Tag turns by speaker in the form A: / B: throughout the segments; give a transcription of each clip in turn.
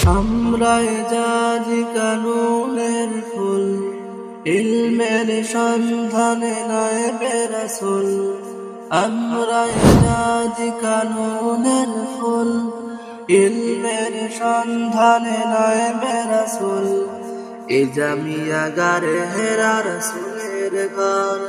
A: আমরা এজাজি কানুনের ফুল, ইলমের সন্ধানে নায়েবে রাসূল। আমরা এজাজি কানুনের ফুল, ইলমের সন্ধানে নায়েবে রাসূল। এ জামিয়া গারে হেরা রাসূলের ঘর,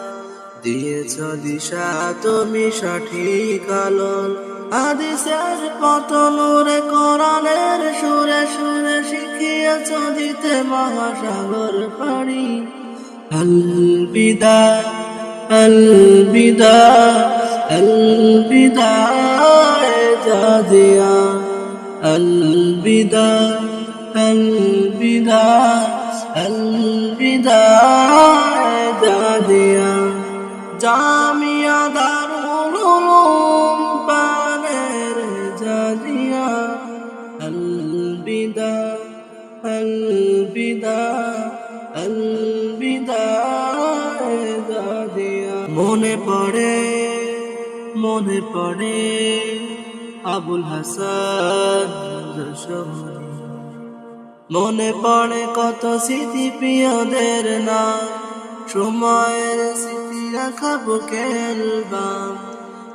A: দিয়েছ দিশা তুমি সঠিক আলোর। হাদিসের পথ নূরে কোরআনের সুরে সুরে শিখিয়েছ দিতে মহাসাগর পাড়ি। আল বিদা আল বিদা আল বিদা জাদিয়া, আল বিদা আল বিদা আল বিদা জাদিয়া। জামিয়া দারুল উলুম পানের জাদিয়া। আল বিদা আল বিদা আল বিদা জাদিয়া। মনে পড়ে আবুল হাসান যশোরী, মনে পড়ে কত স্মৃতি প্রিয়দের নাম, সময়ের স্মৃতি রাখা বুকের বাম।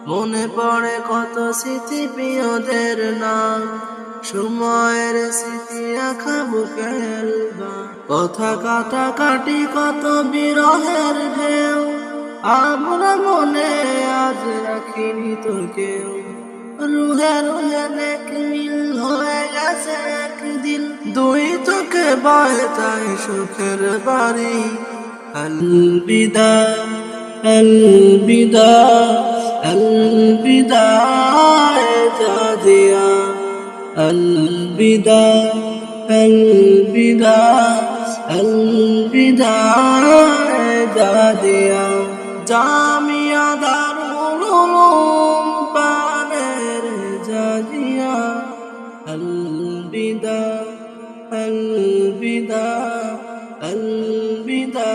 A: মনে পড়ে কত স্মৃতি প্রিয়দের নাম, সময়ের স্মৃতি রাখা বুকের বাম। কথা কাটাকাটি কত বিরহের ঢেউ, আমরা মনে আজ রাখিনি তো কেউ। রুহে রুহে নেক মিল হয়ে গেছে একদিন, দুই চোখে বয়ে তাই সুখের বাড়ি। আল বিদা আল বিদা আল বিদা জাদিয়া। আল বিদা আল বিদা আল বিদা জাদিয়া। জামিয়া দারুল উলুম পানের জাদিয়া। আল বিদা আল বিদা আল বিদা